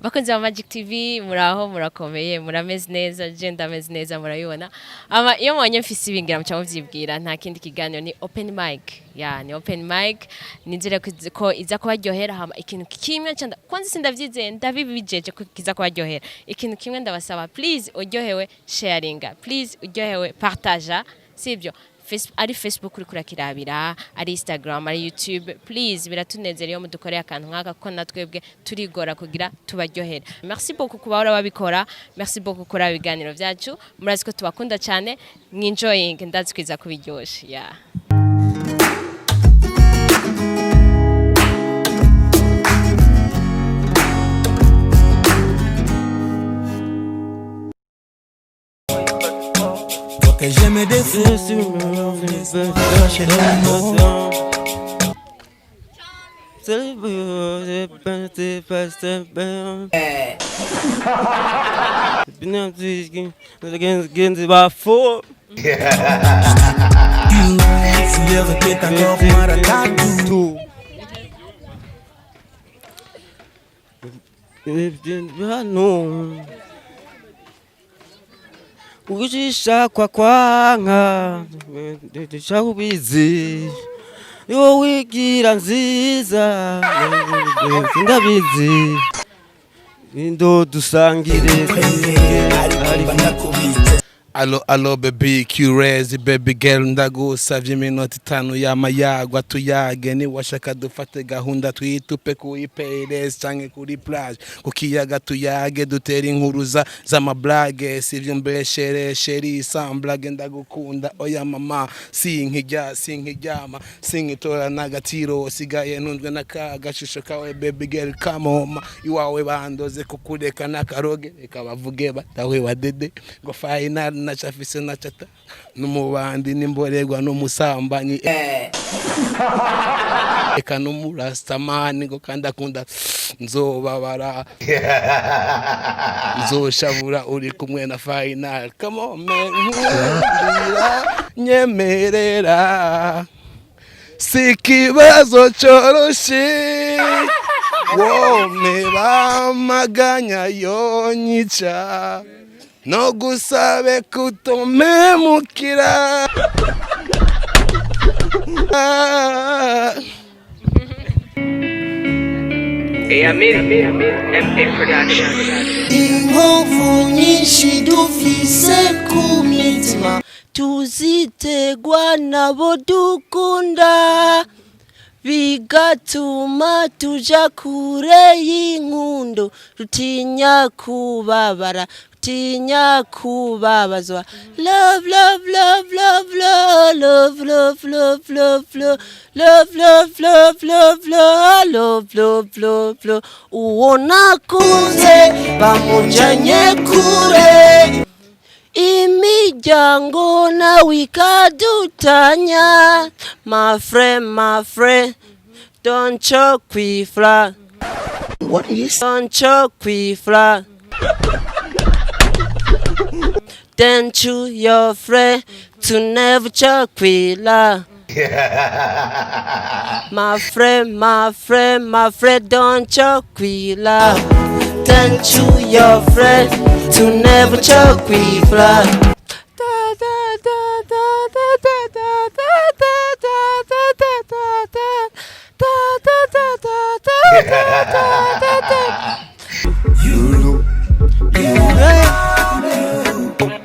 bakunzi ba Magic TV muraho murakomeye murameze neza je ndameze neza murayibona ama iyo mwanye mfise ibingira muca muvyibwira nta kindi kiganiro ni open mic ni open mic nizere ko iza kubaryohera hama ikintu kimwe cyanda kwanza sindavyizeye ndabibijeje ko kiza kubaryohera ikintu kimwe ndabasaba please uryohewe sharinga please uryohewe partager sivyo ari Facebook uri kurakirabira ari Instagram ari YouTube please biratunezera iyo mudukoreye akantu nkaka ko natwebwe turigora kugira tubaryohera merci beaucoup kuba babikora merci beaucoup kora ibiganiro byacu murazi ko tubakunda cyane mwinjoying ndazi kwiza kubiryosha Que je me défends sur Ujisha kwa kwanga Ndishakubizi Yo wigira nziza Ndabizi Indo dusangire Allo baby Q-Rez baby girl ndagusavye iminota 5 y'amayagwa tuyage ni washaka dufate gahunda twitupe ku iPads canke kuri plage kukiyaga tuyage dutera inkuruza z'amablage sivyo mbeshere sheri samblage ndagukunda oya mama sinkijama sinkitora nagatiro sigaye ntunzwe nakagashusho kawe baby girl come home iwawe bandoze kukureka nakaroge reka bavuge batawe wadede ngo final nachafise nachata numubandi nimborerwa no musambanyi eka no murastamani ngo kanda kunda nzobabara nzoshavura uri kumwe na final come on man nyemerera sikibazo choroshi wome bamaganya yonyica no gusabe kutomemukira Inkovu nyinshi dufise ku mitima tuzitegwa nabo dukunda bigatuma tuja kure y'inkundo rutinya kubabara rutinya kubabazwa love love love love love love love love love love love love love love love love love uwo nakunze bamujanye kure imiryango nawe ikadutanya my friend don't choke kwifla what is don't choke kwifla then choose your friend to never choke kwila my friend don't choke kwila then choose your friend to never choke kwila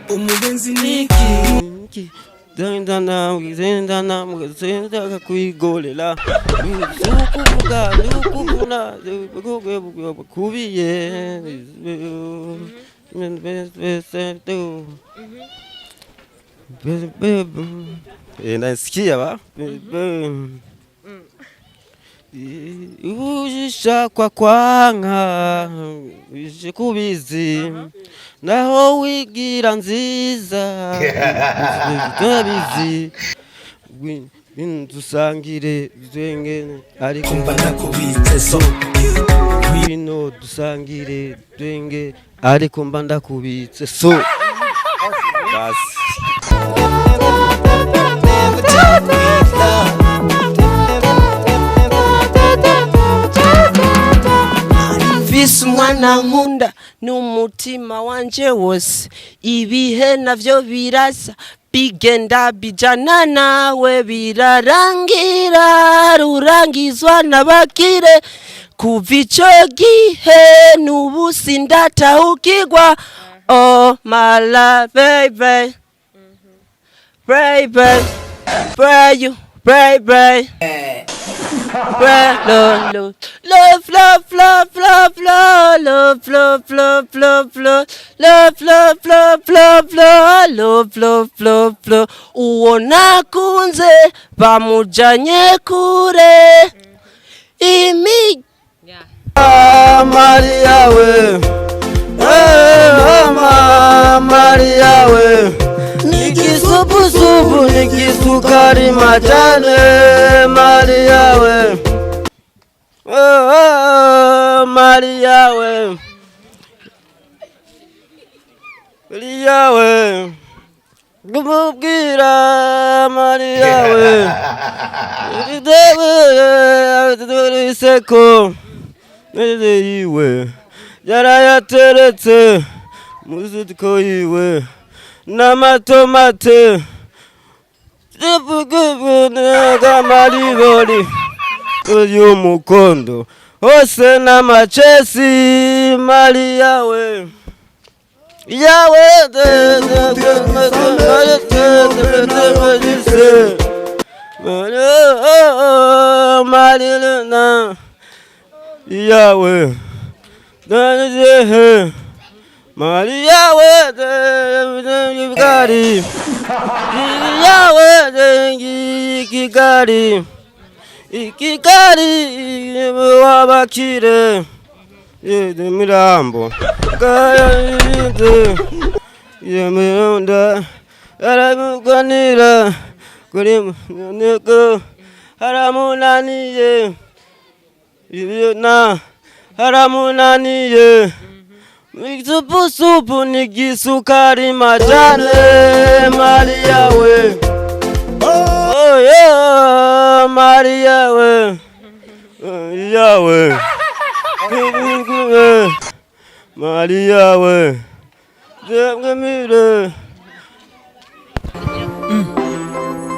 umugenzi niki zendana kuigolera ukuvuga ukuvuna kubiye nasikia ba ujisha kwa kwanga kubizi naho wigira nziza ndabizi dusangire dusenge ariko mbandakubitse so wino dusangire dusenge ariko mbandakubitse so basi mfise umwana nkunda n'umutima wanje wose ibihe navyo birasa bigenda bijana nawe birarangira rurangizwa n'abakire kuva ico gihe n'ubu sindatahukirwa oh my love baby baby baby baby love, love, love, love, love, love, love, love, love, love, love, love, love, love, love, love, love, love, love. Uona kunze bamujanye kure imi Maria we Maria we nikisupu nikisukari majane Maria we Maria we Maria we Gumubwira Maria we Idewe seko Iwe yarayateretse muzitiko yiwe n'amatomate n'amaribori y'umukondo hose n'amacesi Maria we yawe Maria yawe Maria we Kigali yawe Kigali Kigali wabakire Mirambo Yemeonda aramuganira kuri nego haramunaniye na haramunaniye Supu nikisukari majane Maria we oh yeah Maria we yawe Maria we Demgemire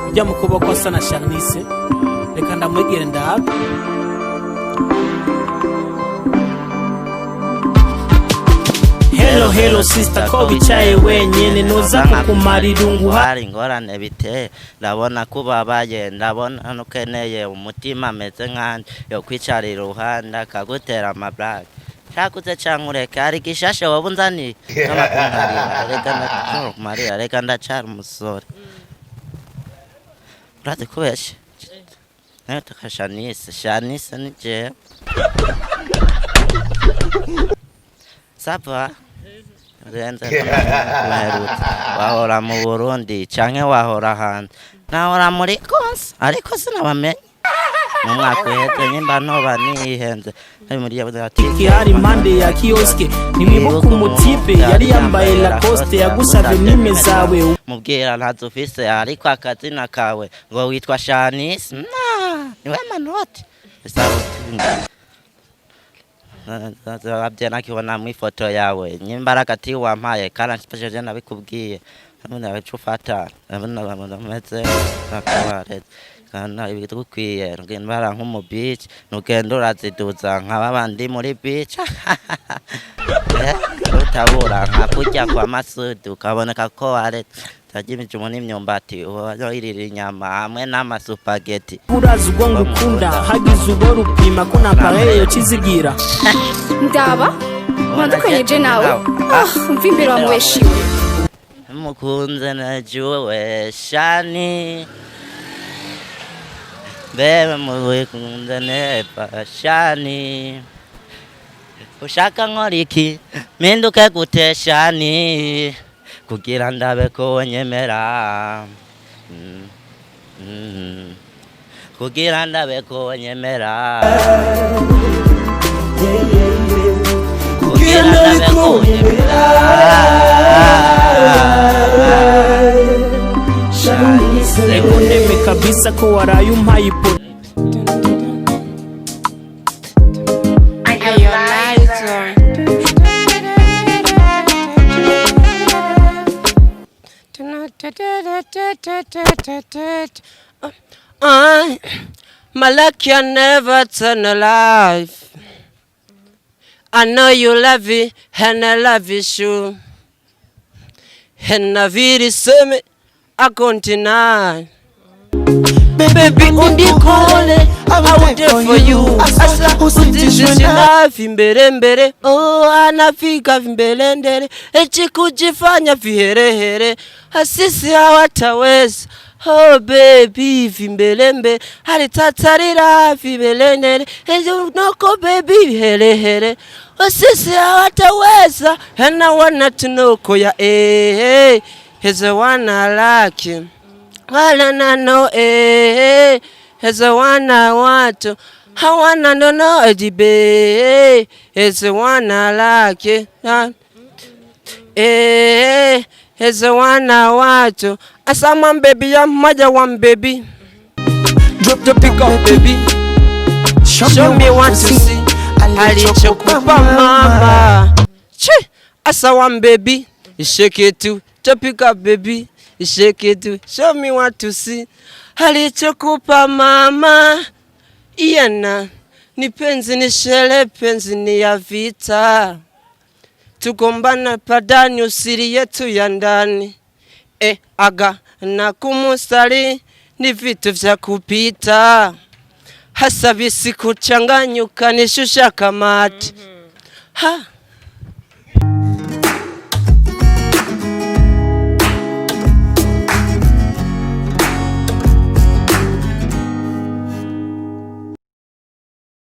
Ujya mu kuboko asa na Charnice reka ndamwegere ndahaga Hello sister ko bicaye wenyene noza kukumara irungu hari ngorane bite ndabona kubabaye ndabona nukeneye umutima ameze nkandi yo kwicara iruhande akagutera amabrag cyakuze cyankureka ari gishashe wabunzani n'amakungarira reka ndacoro Maria reka ndacara umusore uraze kubesha Shanice ni je sapa Renze kumerutse wahora mu Burundi canke wahora hanze nahora muri konse ariko sinabamenye mu mwaka uheze nyimba ntoba nihenze muri iki hari impande ya kioske nimwibuka umutipe yari yambaye Lacoste yagusavye nime zawe mubwira ntazufise ariko akazina kawe ngo witwa Shanice niwe manoti Abjena kiona mwifoto yawe nyimbaraga ti wampaye kana special nabikubwiye none abicufata nabona meze akabare kana ibitugukwiye ngimbara nko beach nugendo raziduza nk'abandi muri beach utabura nkakujya kwa Masudu ukaboneka ko are tajimijwe n'imyumbati irira inyama hamwe n'amasupageti urazi ubwo ngukunda hagize ubwo rupima ko napareyo yo kizigira ndaba wandukanyeje nawe mvimbira wamweshiwe mukunze najuwe Shani bebe mukunze nepa Shani ushaka nkoriki minduke gute Shani kugira ndabe ko nyemera kugira ndabe ko nyemera kugira ndabe ko nyemera Sekunde kabisa ko waraye umpaye ipo Ayo lighter My luck can never turn alive. I know you love it, and I love it too. And I really say me, I can't deny. Baby, undikole, I will do for you. Asa utishina vimbere, oh anafika vimbelendere, echi kujifanya viherehere, asisi hawataweza. Oh baby, vimbelembe, halitatarira vimbelendere, noko baby here. Asisi hawataweza, and I wanna to know koya he's the one I like. Wala na no it's the one I want to. I wanna know Edibe, it's the one I like it. It's the one I want to. I saw my baby, I'm mother one baby. Drop the pick up baby. Show me what to see. Alichokupa mama. Che, I saw one baby. Shake it too. To pick up baby. Shake it too. Show me what to see. Alichokupa mama. Iana. Ni penzi ni shele, penzi ni ya vita. Tugombana padani usiri yetu ya ndani. Aga na kumusali ni vitu vya kupita. Hasa visiku changanyuka nishusha kamati. Ha.